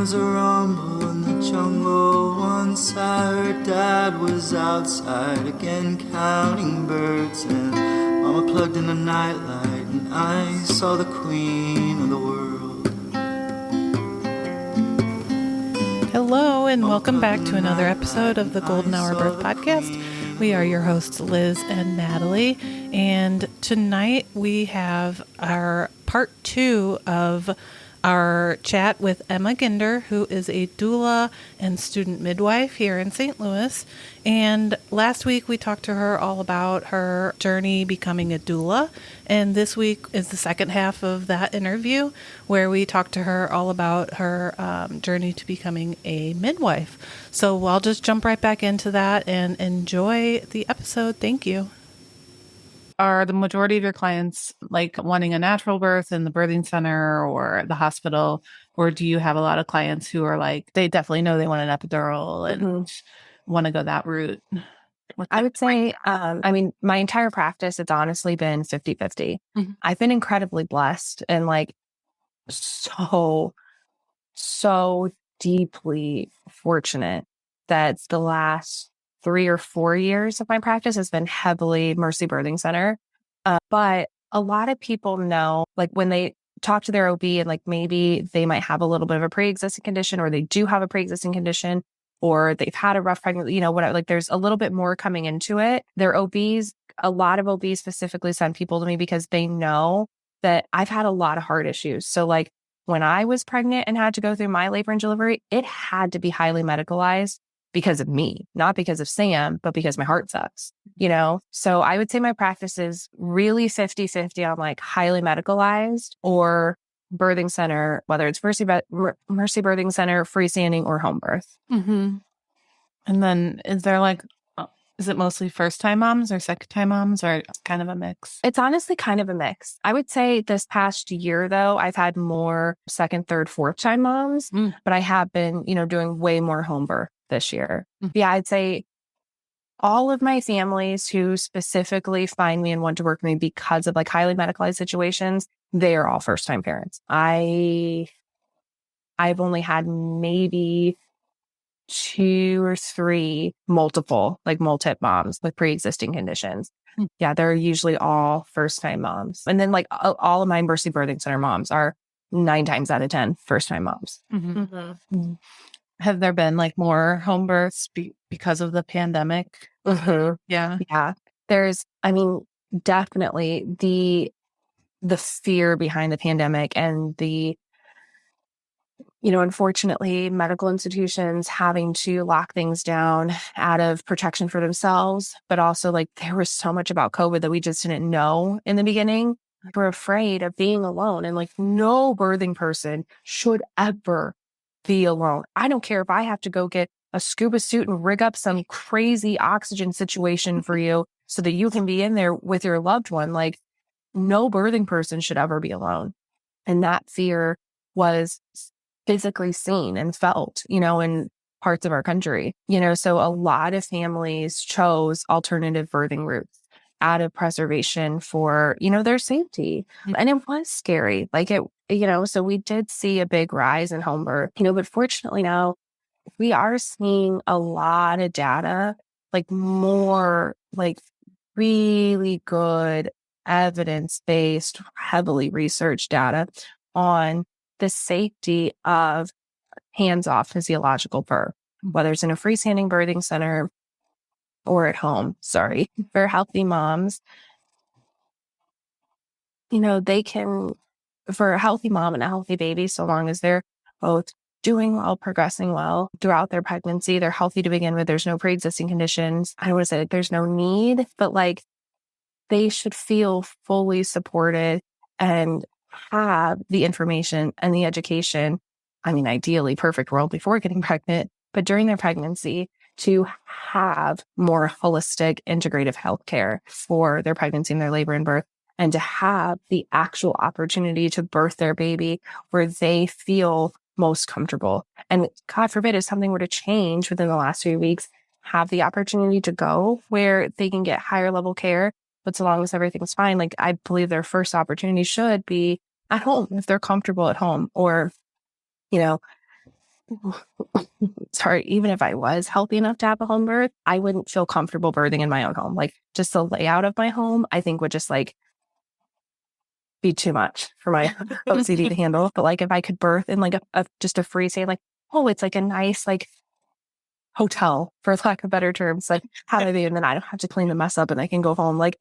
was a rumble in the jungle. Once I heard Dad was outside again counting birds, and Mama plugged in a nightlight, and I saw the queen of the world. Hello, and welcome back to another episode of the Golden Hour Birth Podcast. We are your hosts, Liz and Natalie, and tonight we have our part 2 of our chat with Emma Ginder, who is a doula and student midwife here in St. Louis. And last week we talked to her all about her journey becoming a doula. And this week is the second half of that interview where we talked to her all about her journey to becoming a midwife. So I'll just jump right back into that and enjoy the episode. Thank you. Are the majority of your clients like wanting a natural birth in the birthing center or the hospital? Or do you have a lot of clients who are like, they definitely know they want an epidural and want to go that route? I would say, my entire practice, it's honestly been 50-50. Mm-hmm. I've been incredibly blessed and like so deeply fortunate that the last 3 or 4 years of my practice has been heavily Mercy Birthing Center. But a lot of people know, like when they talk to their OB and like maybe they might have a little bit of a pre-existing condition, or they do have a pre-existing condition, or they've had a rough pregnancy, whatever, like there's a little bit more coming into it. Their OBs, a lot of OBs specifically send people to me because they know that I've had a lot of heart issues. So like when I was pregnant and had to go through my labor and delivery, it had to be highly medicalized because of me, not because of Sam, but because my heart sucks, So I would say my practice is really 50-50 on like highly medicalized or birthing center, whether it's Mercy Birthing Center, freestanding, or home birth. Mm-hmm. And then is there like, is it mostly first-time moms or second-time moms, or kind of a mix? It's honestly kind of a mix. I would say this past year, though, I've had more second, third, fourth-time moms, but I have been, doing way more home birth this year. Mm-hmm. Yeah, I'd say all of my families who specifically find me and want to work with me because of like highly medicalized situations, they are all first-time parents. I've only had maybe 2 or 3 multi-tip moms with pre-existing conditions. Mm-hmm. Yeah, they're usually all first-time moms. And then like all of my Mercy Birthing Center moms are 9 times out of 10 first-time moms. Mm-hmm. Mm-hmm. Have there been like more home births because of the pandemic? Mm-hmm. Yeah. Yeah. There's, definitely the fear behind the pandemic and the, unfortunately, medical institutions having to lock things down out of protection for themselves. But also like there was so much about COVID that we just didn't know in the beginning. We're afraid of being alone, and like no birthing person should ever be alone. I don't care if I have to go get a scuba suit and rig up some crazy oxygen situation for you so that you can be in there with your loved one. Like no birthing person should ever be alone. And that fear was physically seen and felt, in parts of our country, so a lot of families chose alternative birthing routes out of preservation for, their safety. Mm-hmm. And it was scary. Like it, so we did see a big rise in home birth, but fortunately now we are seeing a lot of data, like more like really good evidence-based, heavily researched data on the safety of hands-off physiological birth, whether it's in a freestanding birthing center or at home. For healthy moms, they can, for a healthy mom and a healthy baby, so long as they're both doing well, progressing well throughout their pregnancy, they're healthy to begin with, there's no pre-existing conditions. I don't want to say like there's no need, but like they should feel fully supported and have the information and the education. Ideally, perfect world before getting pregnant, but during their pregnancy to have more holistic, integrative healthcare for their pregnancy and their labor and birth, and to have the actual opportunity to birth their baby where they feel most comfortable. And God forbid, if something were to change within the last few weeks, have the opportunity to go where they can get higher level care. But so long as everything's fine, like I believe their first opportunity should be at home if they're comfortable at home, or, sorry, even if I was healthy enough to have a home birth, I wouldn't feel comfortable birthing in my own home. Like just the layout of my home, I think would just like be too much for my OCD to handle. But like if I could birth in like just a free stay, like, oh, it's like a nice like hotel, for lack of better terms, like have a baby and then I don't have to clean the mess up and I can go home. Like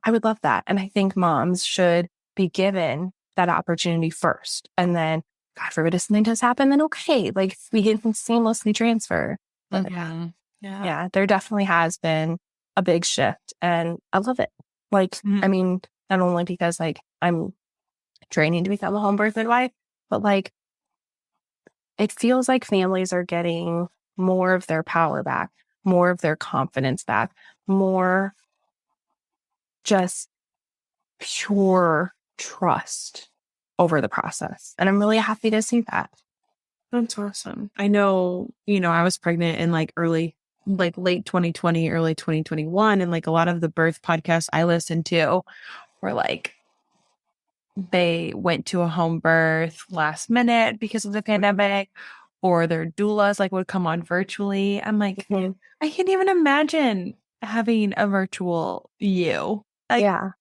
I would love that. And I think moms should be given that opportunity first. And then God forbid if something does happen, then okay, like we can seamlessly transfer. But yeah, there definitely has been a big shift and I love it. Like, I mean, not only because like I'm training to become a home birth midwife, but like it feels like families are getting more of their power back, more of their confidence back, more just pure trust over the process. And I'm really happy to see that. That's awesome. I know, I was pregnant in like late 2020, early 2021. And like a lot of the birth podcasts I listened to were like, they went to a home birth last minute because of the pandemic, or their doulas like would come on virtually. I'm like, I can't even imagine having a virtual you. Like, Yeah.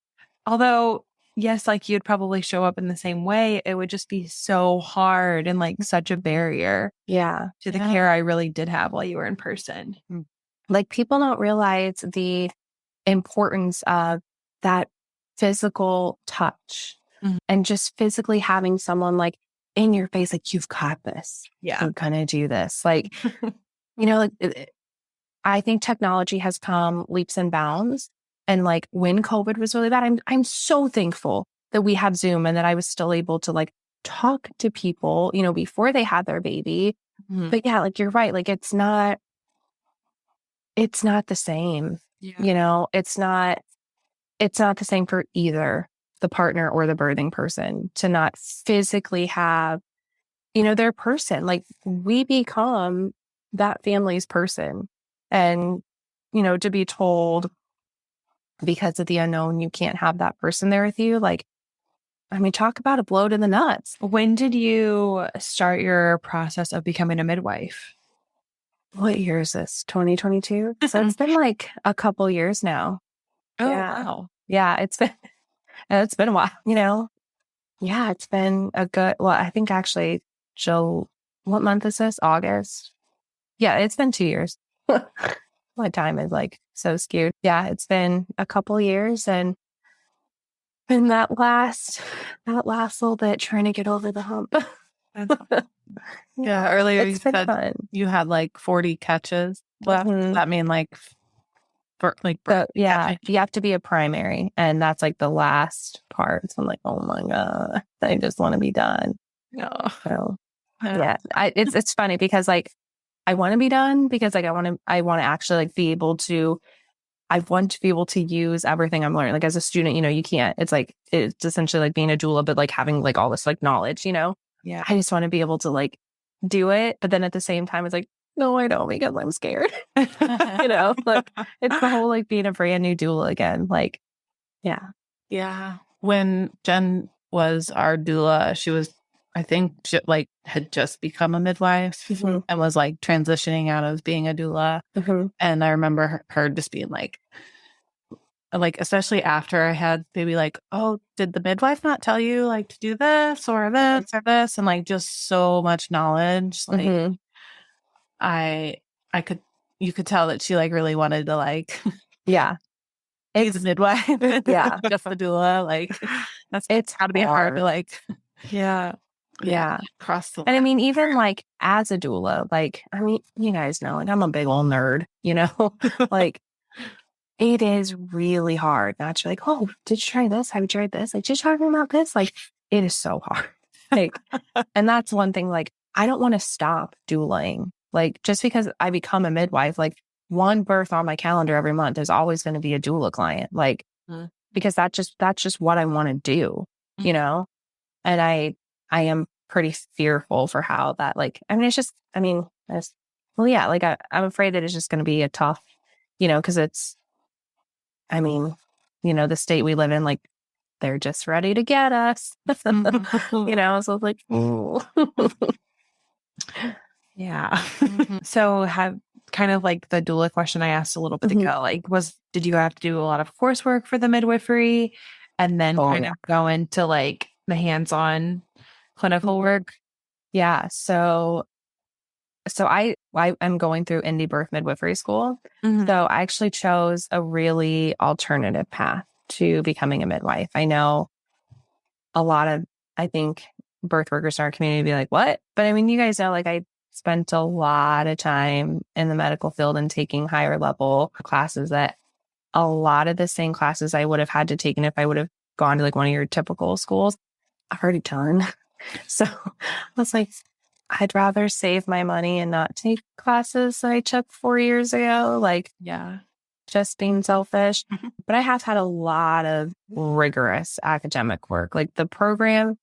although, yes, like you'd probably show up in the same way, it would just be so hard and like such a barrier to the care I really did have while you were in person. Like people don't realize the importance of that physical touch and just physically having someone like in your face, like you've got this. Yeah. You're gonna do this. Like, like I think technology has come leaps and bounds. And like when COVID was really bad, I'm so thankful that we had Zoom and that I was still able to like talk to people, before they had their baby. But yeah, like you're right. Like it's not the same. It's not the same for either the partner or the birthing person to not physically have, their person. Like we become that family's person. And, to be told because of the unknown, you can't have that person there with you. Like, I mean, talk about a blow to the nuts. When did you start your process of becoming a midwife? What year is this? 2022? So it's been like a couple years now. Oh, yeah. wow. Yeah, it's been a while, Yeah, it's been a good, well, I think actually, Jill, what month is this? August? Yeah, it's been 2 years. My time is like so skewed. Yeah, it's been a couple years and been that last little bit trying to get over the hump. Yeah, earlier you said fun. You had like 40 catches left. Does that mean like you have to be a primary and that's like the last part. So I'm like, oh my God, I just want to be done. No. So yeah, it's funny because like I want to be done because like I want to actually like be able to, I want to be able to use everything I'm learning. Like as a student, you can't, it's essentially like being a doula, but like having like all this like knowledge, Yeah. I just want to be able to like do it. But then at the same time, it's like, no, I don't because I'm scared. Like it's the whole like being a brand new doula again. Like, yeah. Yeah. When Jen was our doula, she was, I think, had just become a midwife and was like transitioning out of being a doula. And I remember her just being like, especially after I had baby, like, oh, did the midwife not tell you like to do this or this or this? And like just so much knowledge. Like you could tell that she like really wanted to like he's a midwife. Yeah. Just a doula. Like it's got to be hard to like cross the line. And I mean, even like as a doula, like, I mean, you guys know, like I'm a big old nerd, like it is really hard not to like, oh, did you try this? Have you tried this? Like, did you talking about this? Like, it is so hard. Like, and that's one thing, like, I don't want to stop doulaing. Like, just because I become a midwife, like one birth on my calendar every month is always going to be a doula client. Like, because that's just what I want to do, And I am pretty fearful for how that, like, I mean, like I'm afraid that it's just going to be a tough, because it's, I mean, the state we live in, like, they're just ready to get us, so it's like, ooh. Yeah. Mhm. So have kind of like the doula question I asked a little bit ago, like did you have to do a lot of coursework for the midwifery and then kind of go into like the hands-on clinical work? Yeah. So I'm going through indie birth midwifery school. Mhm. So I actually chose a really alternative path to becoming a midwife. I know a lot of, I think, birth workers in our community be like, what? But I mean, you guys know, like, I spent a lot of time in the medical field and taking higher level classes that a lot of the same classes I would have had to taken if I would have gone to like one of your typical schools. I've already done. So I was like, I'd rather save my money and not take classes that I took 4 years ago. Like, Yeah. just being selfish. Mhm. But I have had a lot of rigorous academic work. Like, the program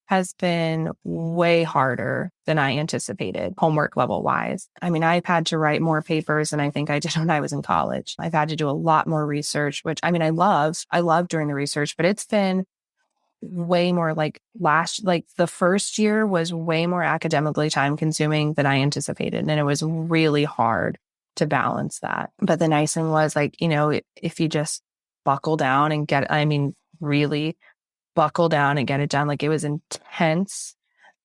has been way harder than I anticipated, homework level wise. I mean, I've had to write more papers than I think I did when I was in college. I've had to do a lot more research, which I mean, I love doing the research, but it's been way more like the first year was way more academically time consuming than I anticipated. And it was really hard to balance that. But the nice thing was, like, if you just buckle down and really buckle down and get it done, like, it was intense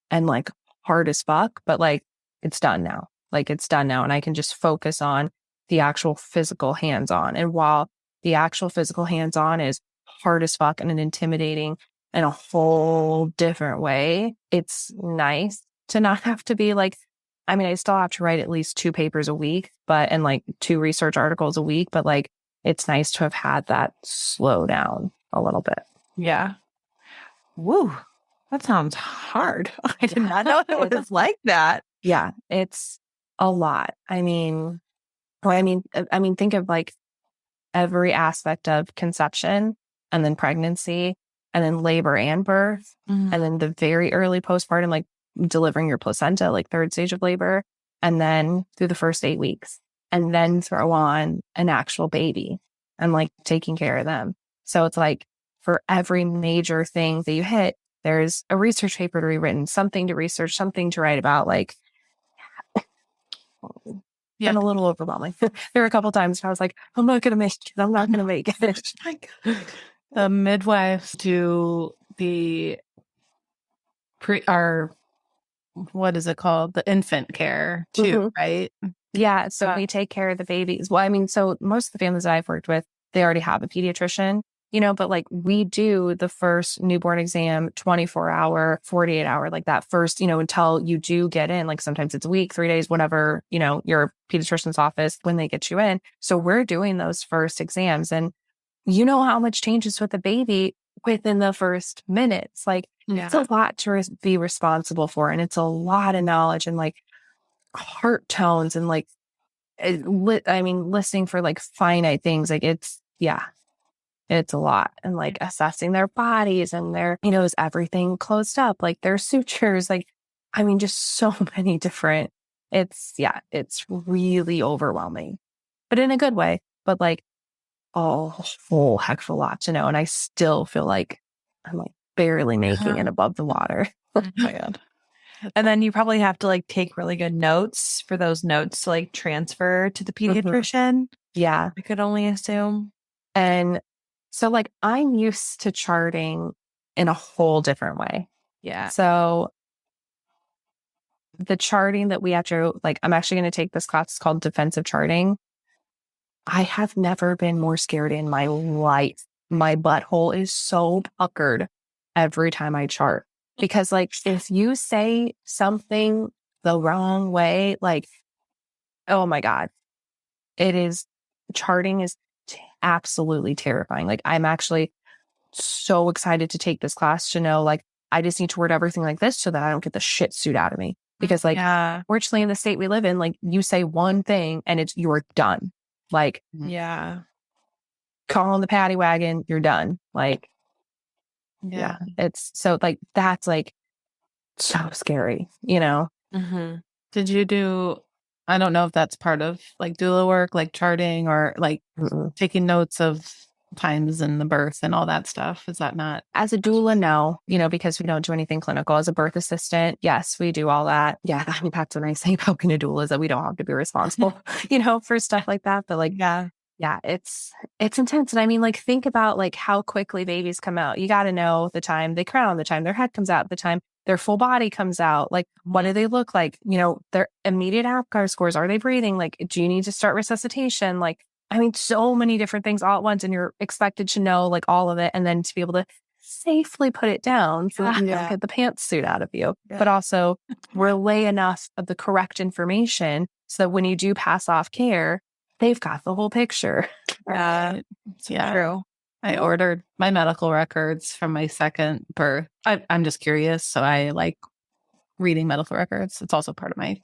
and like hard as fuck, but like, it's done now. Like, it's done now. And I can just focus on the actual physical hands on. And while the actual physical hands on is hard as fuck and intimidating in a whole different way, it's nice to not have to be like, I mean, I still have to write at least 2 papers a week, and like 2 research articles a week, but like, it's nice to have had that slow down a little bit. Yeah. Woo. That sounds hard. I did not know it was like that. Yeah, it's a lot. I mean, think of like every aspect of conception and then pregnancy and then labor and birth Mhm. and then the very early postpartum, like delivering your placenta, like 3rd stage of labor, and then through the first 8 weeks, and then throw on an actual baby and like taking care of them. So it's like, for every major thing that you hit, there's a research paper to be written, something to research, something to write about. Like, Yeah. been a little overwhelming. There were a couple times where I was like, I'm not going to make it. I'm not going to make it. The midwives do the what is it called? The infant care too, Mhm. right? Yeah. So we take care of the babies. Well, I mean, so most of the families that I've worked with, they already have a pediatrician, but like, we do the first newborn exam, 24-hour, 48-hour, like that first, until you do get in. Like, sometimes it's a week, 3 days, whatever, your pediatrician's office when they get you in. So we're doing those first exams, and how much changes with the baby within the first minutes. Like, it's a lot to be responsible for. And it's a lot of knowledge and like heart tones and like, listening for like finite things. Like, it's a lot. And like assessing their bodies and is everything closed up? Like, their sutures, like, just so many different, it's really overwhelming, but in a good way. But like, a whole heck of a lot to know. And I still feel like I'm like barely making it above the water. Oh my God. And then you probably have to like take really good notes for those notes to like transfer to the pediatrician. Yeah. I could only assume. And so like, I'm used to charting in a whole different way. Yeah. So the charting that we have to, like, I'm actually going to take this class. It's called defensive charting. I have never been more scared in my life. My butthole is so puckered every time I chart, because like, if you say something the wrong way, like, oh my God, charting is absolutely terrifying. Like, I'm actually so excited to take this class to know, like, I just need to word everything like this so that I don't get the shit suit out of me. Because like, fortunately in the state we live in, like, you say one thing and you're done. Like, call on the paddy wagon, you're done. Like, it's so like, that's like so scary, Mm-hmm. Did you do, I don't know if that's part of like doula work, like charting or like taking notes of times in the birth and all that stuff. Is that not? As a doula, no, because we don't do anything clinical. As a birth assistant, yes, we do all that. Yeah, I mean, that's a nice thing about being a doula is that we don't have to be responsible, for stuff like that. But yeah, it's intense. And I mean, like, think about like how quickly babies come out. You got to know the time they crown, the time their head comes out, the time their full body comes out. Like, what do they look like? Their immediate APGAR scores. Are they breathing? Like, do you need to start resuscitation? Like, I mean, so many different things all at once, and you're expected to know like all of it, and then to be able to safely put it down so that you don't get the pantsuit out of you, but also relay enough of the correct information so that when you do pass off care, they've got the whole picture. Yeah. True. I ordered my medical records from my second birth. I'm just curious, so I like reading medical records. It's also part of my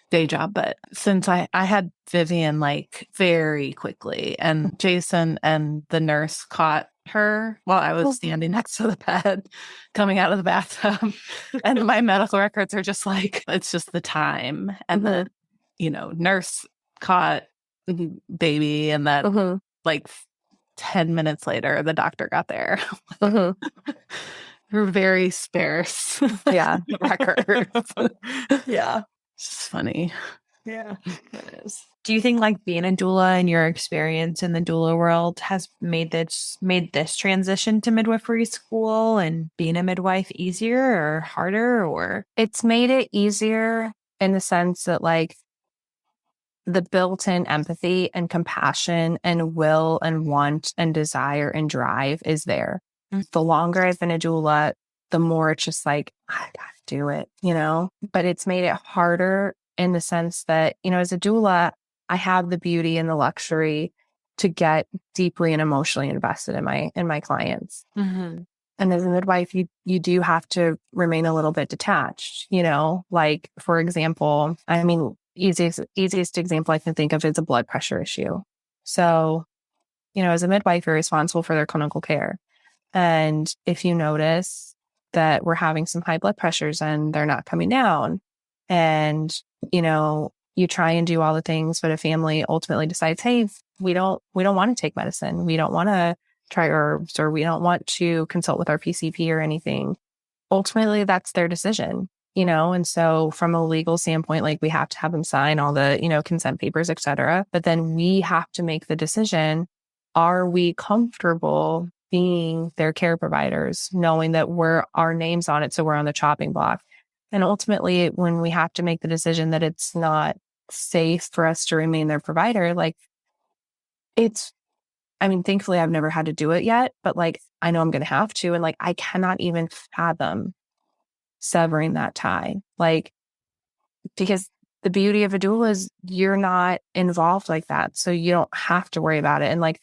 day job. But since I had Vivian like very quickly, and Jason and the nurse caught her while I was standing next to the bed coming out of the bathtub. And my medical records are just like, it's just the time. And the, nurse caught baby, and that like 10 minutes later, the doctor got there. We're very sparse. Yeah. Records. Yeah. It's just funny. Yeah, it is. Do you think like being a doula and your experience in the doula world has made this transition to midwifery school and being a midwife easier or harder? Or it's made it easier in the sense that like the built-in empathy and compassion and will and want and desire and drive is there. The longer I've been a doula, the more it's just like, I gotta do it, but it's made it harder in the sense that, as a doula, I have the beauty and the luxury to get deeply and emotionally invested in my clients. And as a midwife, you do have to remain a little bit detached, like, for example, I mean, easiest example I can think of is a blood pressure issue. So, as a midwife, you're responsible for their clinical care. And if you notice that we're having some high blood pressures and they're not coming down, and, you try and do all the things, but a family ultimately decides, hey, we don't want to take medicine. We don't want to try herbs, or we don't want to consult with our PCP or anything. Ultimately, that's their decision, and so from a legal standpoint, like, we have to have them sign all the, consent papers, et cetera. But then we have to make the decision, are we comfortable being their care providers, knowing that our name's on it, so we're on the chopping block. And ultimately, when we have to make the decision that it's not safe for us to remain their provider, like, thankfully I've never had to do it yet, but like, I know I'm going to have to. And like, I cannot even fathom severing that tie. Like, because the beauty of a doula is you're not involved like that. So you don't have to worry about it. And like,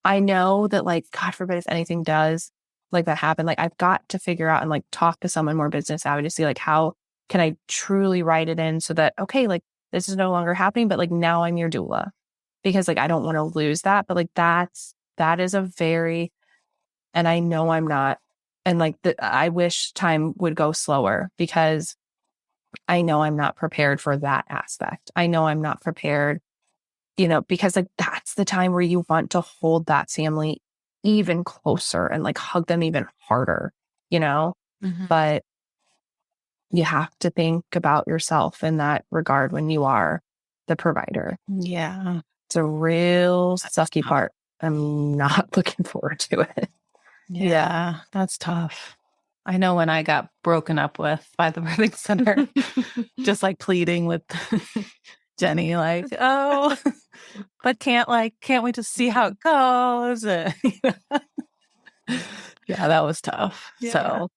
I know that, like, God forbid if anything does like that happen, like, I've got to figure out and like talk to someone more business savvy to see like, how can I truly write it in so that, okay, like, this is no longer happening, but like, now I'm your doula, because like, I don't want to lose that. But like, that is a very, and I know I'm not, and like, I wish time would go slower, because I know I'm not prepared for that aspect. I know I'm not prepared, because like, that's the time where you want to hold that family even closer and like hug them even harder, but you have to think about yourself in that regard when you are the provider. Yeah. It's a real sucky part. I'm not looking forward to it. Yeah, that's tough. I know when I got broken up with by the birthing center, just like pleading with Jenny, like, oh, but can't we just see how it goes? Yeah, that was tough. Yeah. So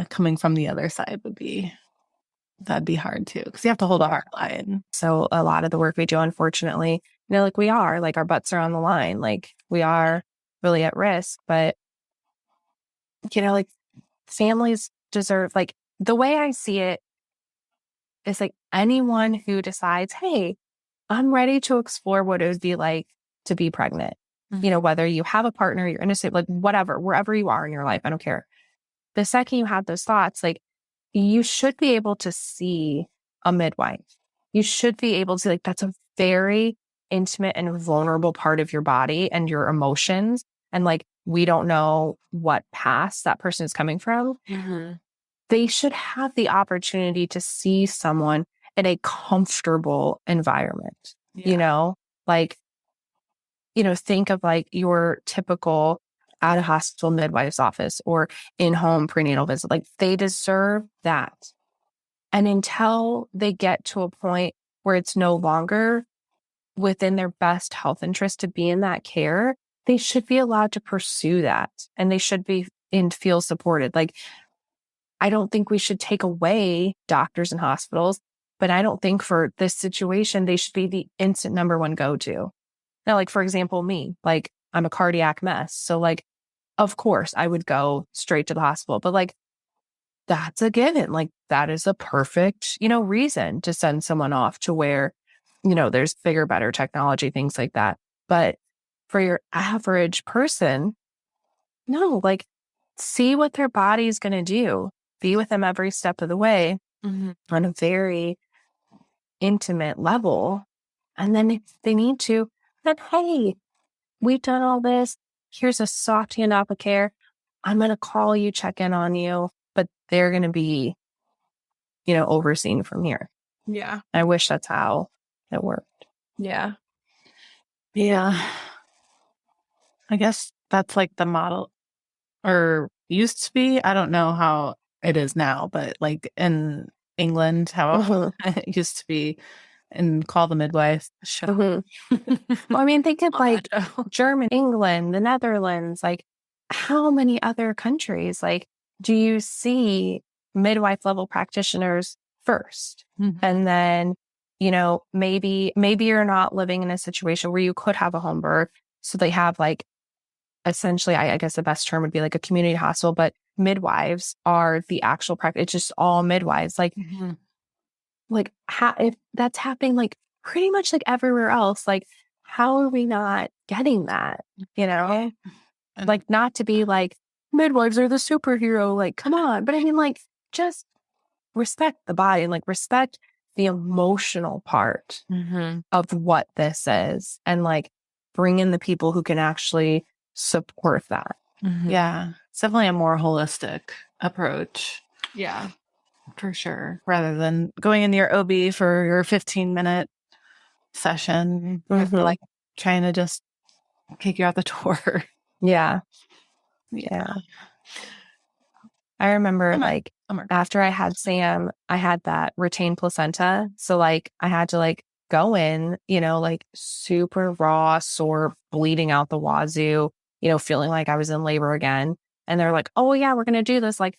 coming from the other side that'd be hard too, because you have to hold a hard line. So a lot of the work we do, unfortunately, like, we are like, our butts are on the line. Like, we are really at risk, but like, families deserve, like, the way I see it is like, anyone who decides, hey, I'm ready to explore what it would be like to be pregnant, whether you have a partner, you're innocent, like, whatever, wherever you are in your life, I don't care. The second you have those thoughts, like, you should be able to see a midwife. You should be able to, like, that's a very intimate and vulnerable part of your body and your emotions. And like, we don't know what past that person is coming from. They should have the opportunity to see someone in a comfortable environment, you know, like, you know, think of like your typical out of hospital midwife's office or in-home prenatal visit. Like, they deserve that. And until they get to a point where it's no longer within their best health interest to be in that care, they should be allowed to pursue that, and they should be and feel supported. Like, I don't think we should take away doctors and hospitals, but I don't think for this situation, they should be the instant number one go-to. Now, like, for example, me, like, I'm a cardiac mess. So like, of course I would go straight to the hospital, but like, that's a given. Like, that is a perfect, you know, reason to send someone off to where, you know, there's bigger, better technology, things like that. But for your average person, no, like, see what their body is going to do. Be with them every step of the way on a very intimate level. And then if they need to, then, hey, we've done all this. Here's a soft handoff of care. I'm going to call you, check in on you, but they're going to be, you know, overseen from here. Yeah. I wish that's how it worked. Yeah. Yeah. I guess that's like the model, or used to be. I don't know how it is now, but like in England, how it used to be, and Call the Midwife show. Well, I mean, think of like Germany, England, the Netherlands, like how many other countries, like, do you see midwife level practitioners first? And then, you know, maybe you're not living in a situation where you could have a home birth. So they have like, essentially, I guess the best term would be like a community hospital, but midwives are the actual practice. It's just all midwives. Like, like if that's happening, like pretty much like everywhere else, like, how are we not getting that? You know, like, not to be like midwives are the superhero, like, come on. But I mean, like, just respect the body and like respect the emotional part of what this is, and like bring in the people who can actually support that. Yeah. It's definitely a more holistic approach. Yeah. For sure. Rather than going into your OB for your 15-minute session, like trying to just kick you out the door. Yeah. I remember like after I had Sam, I had that retained placenta. So like I had to like go in, you know, like super raw, sore, bleeding out the wazoo, you know, feeling like I was in labor again. And they're like, oh yeah, we're going to do this. Like,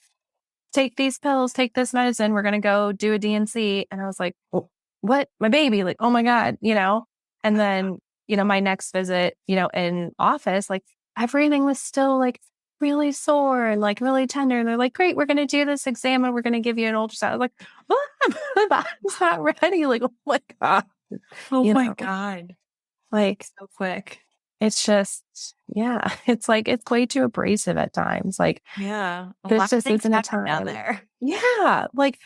take these pills, take this medicine. We're going to go do a DNC. And I was like, oh, what? My baby? Like, oh my God, you know? And then, you know, my next visit, you know, in office, like everything was still like really sore and like really tender. And they're like, great, we're going to do this exam and we're going to give you an ultrasound. I was like, what? My body's not ready. Like, oh my God. Oh You my know? God. Like, So quick. it's just, yeah, it's like, it's way too abrasive at times. Like, Yeah. this just isn't a time down there. Yeah. Like,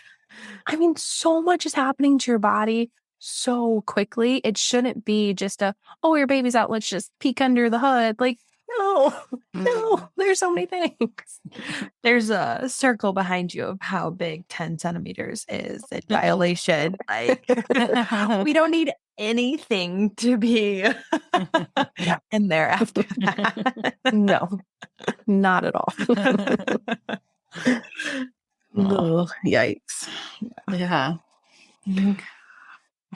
I mean, so much is happening to your body so quickly. It shouldn't be just oh, your baby's out, let's just peek under the hood. Like, no, there's so many things. There's a circle behind you of how big 10 centimeters is in dilation. Like, we don't need anything to be in there after that. No, not at all. Oh, yikes. Yeah. I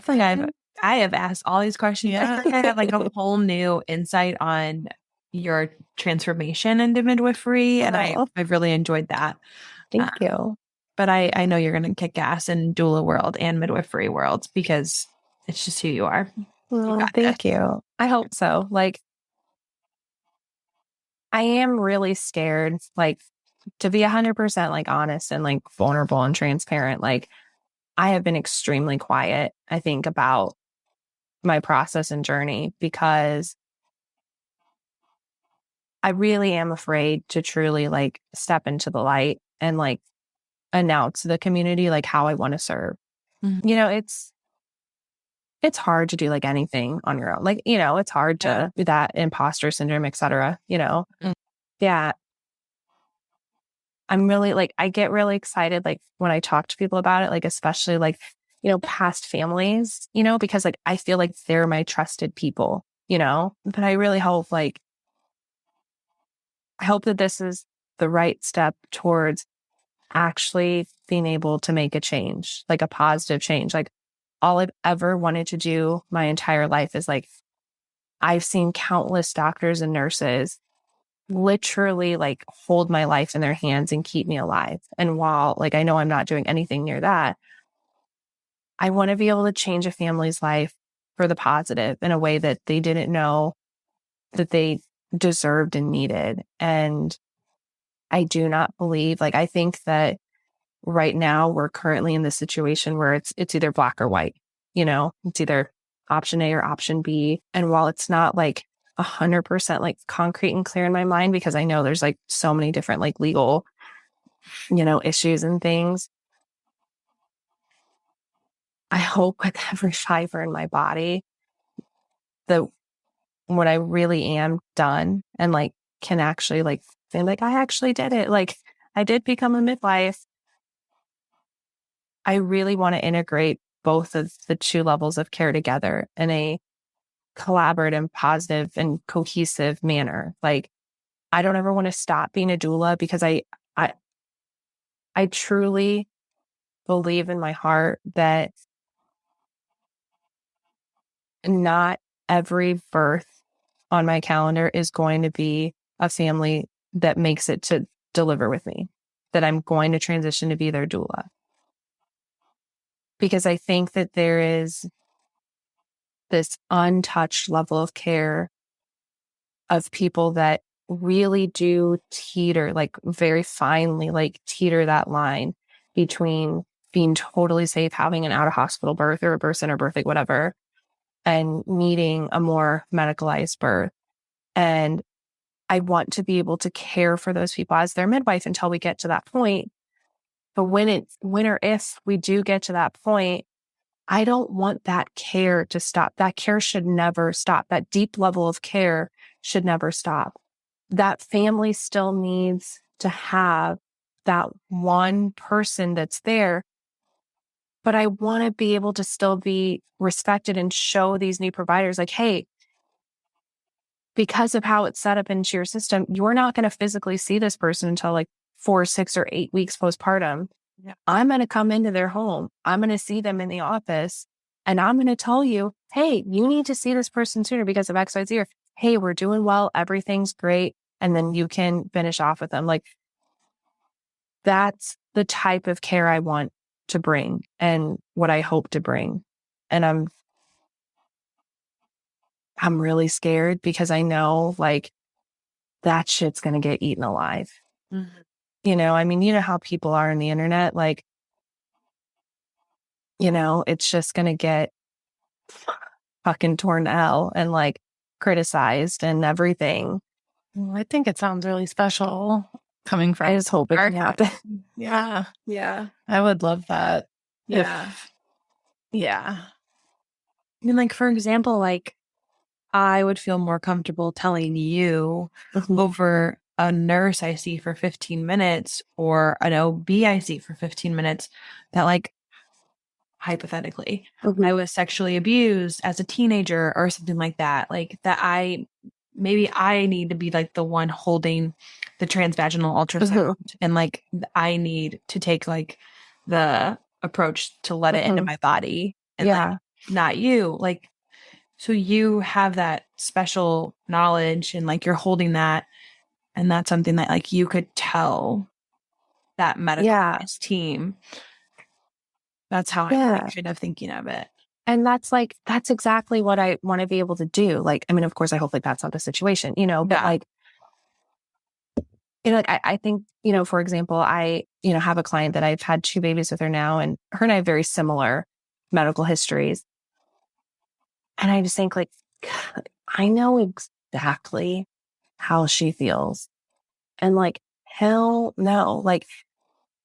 feel like I have asked all these questions. I feel like I have like a whole new insight on your transformation into midwifery, and I've really enjoyed that. Thank you. But I know you're going to kick ass in doula world and midwifery world because it's just who you are. Well, thank you. I hope so. Like, I am really scared, like, to be 100% like honest and like vulnerable and transparent. Like, I have been extremely quiet, I think, about my process and journey because I really am afraid to truly like step into the light and like announce to the community like how I want to serve. You know, it's hard to do like anything on your own. Like, it's hard to do that imposter syndrome, et cetera, Yeah. I'm really like, I get really excited, like when I talk to people about it, like, especially like, past families, because like, I feel like they're my trusted people, but I really hope I hope that this is the right step towards actually being able to make a change, like a positive change. Like all I've ever wanted to do my entire life is like, I've seen countless doctors and nurses literally like hold my life in their hands and keep me alive. And while like, I know I'm not doing anything near that, I want to be able to change a family's life for the positive in a way that they didn't know that they deserved and needed. And I do not believe, like, I think that right now we're currently in this situation where it's either black or white, it's either option A or option B. And while it's not like 100% like concrete and clear in my mind, because I know there's like so many different like legal, issues and things, I hope with every fiber in my body that when I really am done and like can actually like say like, I actually did it. Like I did become a midwife. I really want to integrate both of the two levels of care together in a collaborative, positive, and cohesive manner. Like, I don't ever want to stop being a doula because I truly believe in my heart that not every birth on my calendar is going to be a family that makes it to deliver with me, that I'm going to transition to be their doula. Because I think that there is this untouched level of care of people that really do teeter, like very finely, like teeter that line between being totally safe, having an out of hospital birth or a birth center birth, like whatever, and needing a more medicalized birth. And I want to be able to care for those people as their midwife until we get to that point. But when or if we do get to that point, I don't want that care to stop. That care should never stop. That deep level of care should never stop. That family still needs to have that one person that's there. But I want to be able to still be respected and show these new providers like, hey, because of how it's set up into your system, you're not going to physically see this person until like 4, 6, or 8 weeks postpartum. Yeah. I'm going to come into their home. I'm going to see them in the office and I'm going to tell you, hey, you need to see this person sooner because of X, Y, Z. Or, hey, we're doing well. Everything's great. And then you can finish off with them. Like that's the type of care I want to bring and what I hope to bring. And I'm really scared because I know like that shit's going to get eaten alive. Mm-hmm. I mean, you know how people are on the internet, like, it's just going to get fucking torn out and like criticized and everything. Well, I think it sounds really special coming from. I just hope it can happen. Yeah. Yeah. I would love that. Yeah. Yeah. I mean, like, for example, like, I would feel more comfortable telling you over a nurse I see for 15 minutes or an OB I see for 15 minutes that, like, hypothetically, I was sexually abused as a teenager or something like that. Like, that maybe I need to be, like, the one holding the transvaginal ultrasound. And, like, I need to take, like, the approach to let it into my body. And, like, not you. Like, so you have that special knowledge and like you're holding that. And that's something that like you could tell that medical team. That's how I'm kind of thinking of it. And that's exactly what I want to be able to do. Like, I mean, of course, I hope like that's not the situation, but like, like I think, for example, I, have a client that I've had 2 babies with her now and her and I have very similar medical histories. And I just think like, I know exactly how she feels. And like, hell no. Like,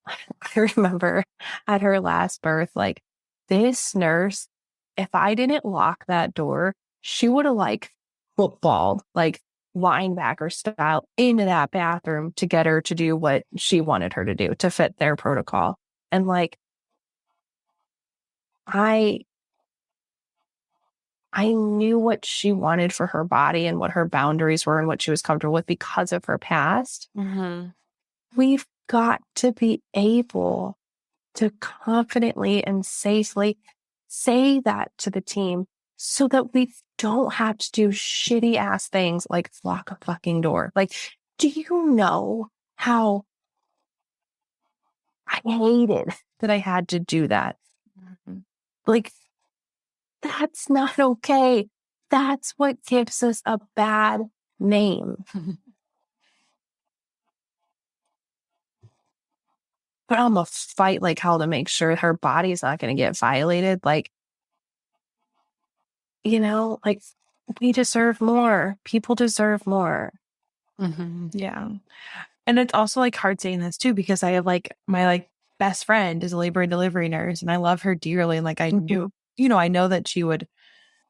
I remember at her last birth, like this nurse if I didn't lock that door, she would have like footballed, like linebacker style into that bathroom to get her to do what she wanted her to do to fit their protocol. And like, I knew what she wanted for her body and what her boundaries were and what she was comfortable with because of her past. Mm-hmm. We've got to be able to confidently and safely say that to the team so that we don't have to do shitty ass things like lock a fucking door. Like, do you know how I hated that I had to do that? Mm-hmm. Like, that's not okay. That's what gives us a bad name. But I'm gonna fight like hell to make sure her body's not going to get violated. Like, you know, like we deserve more. People deserve more. Mm-hmm. Yeah. And it's also like hard saying this too, because I have like my like best friend is a labor and delivery nurse and I love her dearly. And like I knew, you know, I know that she would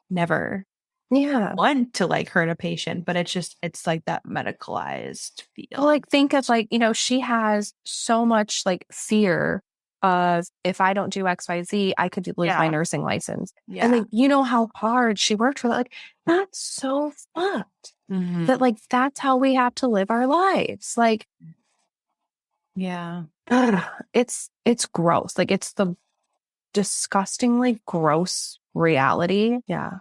never want to like hurt a patient, but it's like that medicalized feel. Well, like think of like, you know, she has so much like fear of if I don't do XYZ, I could lose my nursing license. Yeah. And like, you know how hard she worked for that. Like, that's so fucked. Mm-hmm. That like, that's how we have to live our lives. Like, yeah, it's gross. Like it's the disgustingly gross reality. Yeah.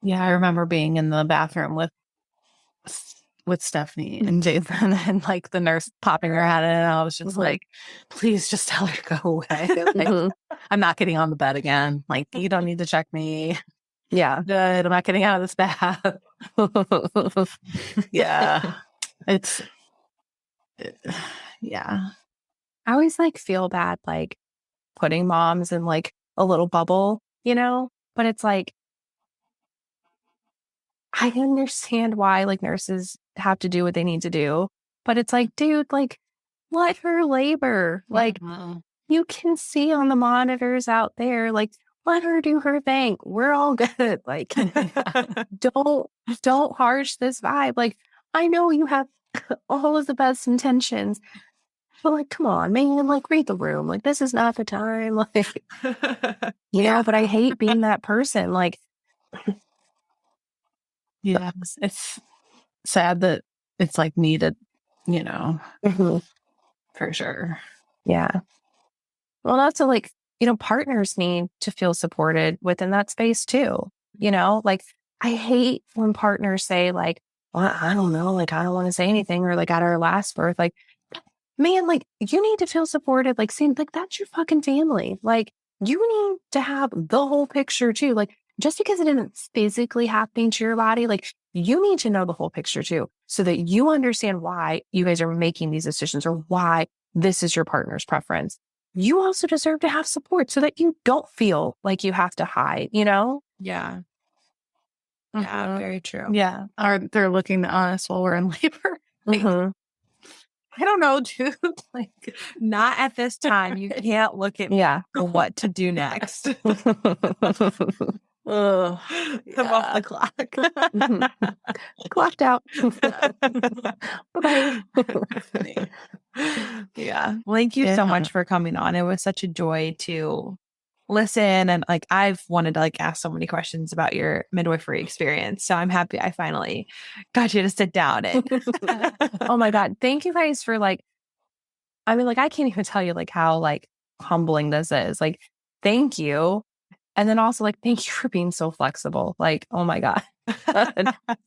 Yeah, I remember being in the bathroom with Stephanie and Jason and like the nurse popping her head in, and I was just like, please just tell her to go away. Like, I'm not getting on the bed again. Like, you don't need to check me. Yeah. Good. I'm not getting out of this bath. Yeah. Yeah. I always like feel bad like putting moms in like a little bubble, you know? But it's like, I understand why like nurses have to do what they need to do. But it's like, dude, like let her labor. Like you can see on the monitors out there, like let her do her thing. We're all good. Like don't harsh this vibe. Like I know you have all of the best intentions. But like, come on, man, like read the room. Like this is not the time. Like you know, but I hate being that person. Like yeah, it's sad that it's like needed, you know, for sure. Yeah. Well, also like, you know, partners need to feel supported within that space too. You know, like I hate when partners say like, well, I don't know, like I don't want to say anything, or like at our last birth, like, man, like you need to feel supported, like seeing like that's your fucking family. Like you need to have the whole picture too. Like just because it isn't physically happening to your body, like you need to know the whole picture too, so that you understand why you guys are making these decisions or why this is your partner's preference. You also deserve to have support so that you don't feel like you have to hide, you know? yeah, yeah, very true. Yeah. Or they're looking at us while we're in labor. Like, I don't know, dude. Like, Not at this time. You can't look at me for what to do next. I'm off the clock. Clocked out. Bye-bye. Yeah. Well, thank you so much for coming on. It was such a joy to listen. And like, I've wanted to like ask so many questions about your midwifery experience. So I'm happy I finally got you to sit down and Oh my God. Thank you guys for like, I mean, like, I can't even tell you like how like humbling this is. Like, thank you. And then also like, thank you for being so flexible. Like, oh my God.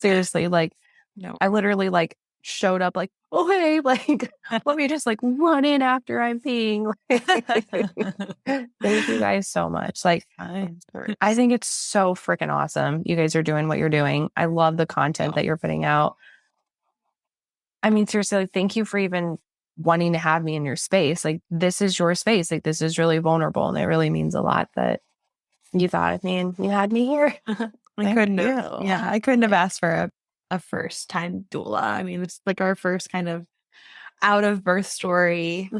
Seriously. Like, no. I literally like showed up like, oh, hey, like, let me just like run in after I'm peeing. Thank you guys so much. Like, I think it's so freaking awesome. You guys are doing what you're doing. I love the content that you're putting out. I mean, seriously, like, thank you for even wanting to have me in your space. Like, this is your space. Like, this is really vulnerable. And it really means a lot that you thought of me and you had me here. I couldn't have asked for a first time doula. I mean, it's like our first kind of out of birth story.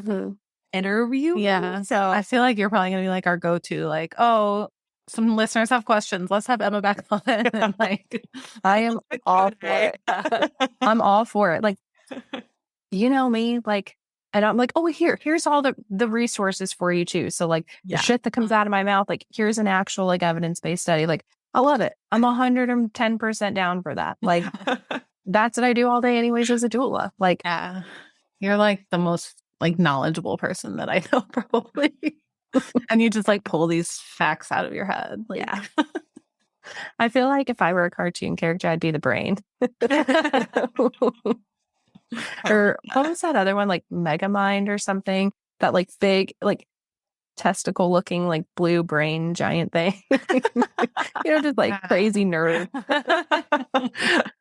interview. Yeah. So I feel like you're probably going to be like our go-to, like, oh, some listeners have questions. Let's have Emma back on. And like, I am all for it. I'm all for it. Like, you know me, like, and I'm like, oh, here's all the resources for you too. So like the shit that comes out of my mouth, like here's an actual like evidence-based study. Like, I love it. I'm 110% down for that. Like, that's what I do all day anyways as a doula. Like, yeah, you're like the most like knowledgeable person that I know probably. And you just like pull these facts out of your head. Like, yeah. I feel like if I were a cartoon character, I'd be the brain. Or what was that other one, like Megamind or something? That like big, like testicle looking, like blue brain giant thing. Just like crazy nerd.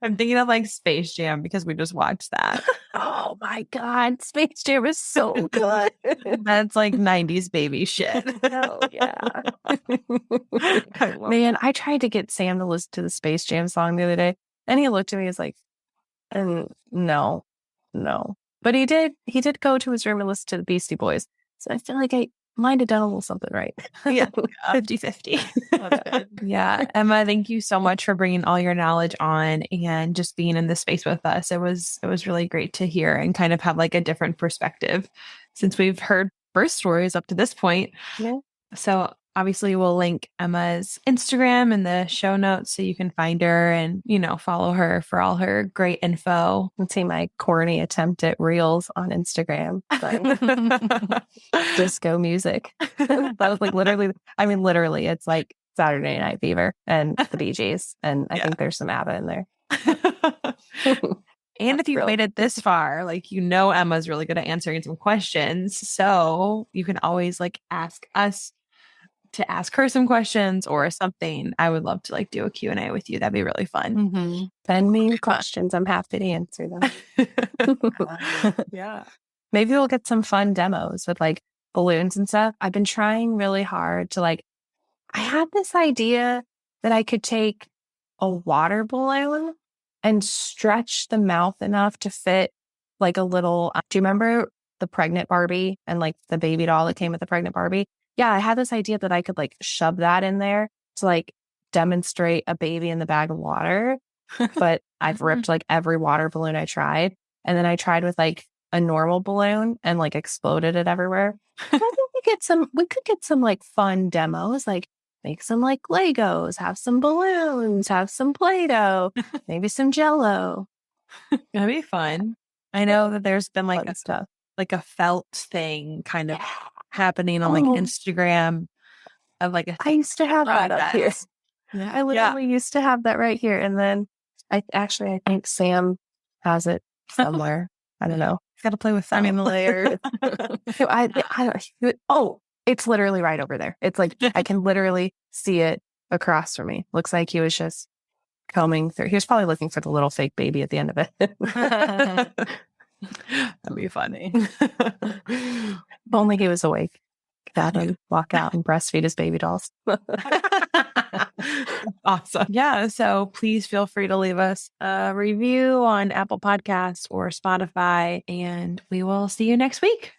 I'm thinking of like Space Jam because we just watched that. Oh my God. Space Jam is so good. That's like 90s baby shit. Oh, yeah. Man, I tried to get Sam to listen to the Space Jam song the other day, and he looked at me, he's like, no. But he did go to his room and listen to the Beastie Boys. So I feel like I might have done a little something right. Yeah, 50-50. Yeah. Emma, thank you so much for bringing all your knowledge on and just being in this space with us. It was really great to hear and kind of have like a different perspective since we've heard birth stories up to this point. Yeah. So obviously we'll link Emma's Instagram in the show notes so you can find her and, follow her for all her great info. And see my corny attempt at reels on Instagram. But disco music. That was like literally, it's like Saturday Night Fever and the Bee Gees. And I think there's some ABBA in there. And if you've made it this far, like, Emma's really good at answering some questions. So you can always like ask us to ask her some questions or something. I would love to like do a Q&A with you. That'd be really fun. Mm-hmm. Send me questions. I'm happy to answer them. Yeah. Maybe we'll get some fun demos with like balloons and stuff. I've been trying really hard to I had this idea that I could take a water balloon and stretch the mouth enough to fit like a little, do you remember the pregnant Barbie and like the baby doll that came with the pregnant Barbie? Yeah, I had this idea that I could like shove that in there to like demonstrate a baby in the bag of water. But I've ripped like every water balloon I tried. And then I tried with like a normal balloon and like exploded it everywhere. I think we could get some like fun demos, like make some like Legos, have some balloons, have some Play-Doh, maybe some Jell-O. That'd be fun. I know that there's been like a felt thing kind of happening on like Instagram of like I used to have that up here. Yeah. I literally used to have that right here. And then I think Sam has it somewhere. I don't know. Got to play with that. The layer. It's literally right over there. It's like, I can literally see it across from me. Looks like he was just combing through. He was probably looking for the little fake baby at the end of it. That'd be funny. If only he was awake. That and walk out and breastfeed his baby dolls. Awesome. Yeah. So please feel free to leave us a review on Apple Podcasts or Spotify, and we will see you next week.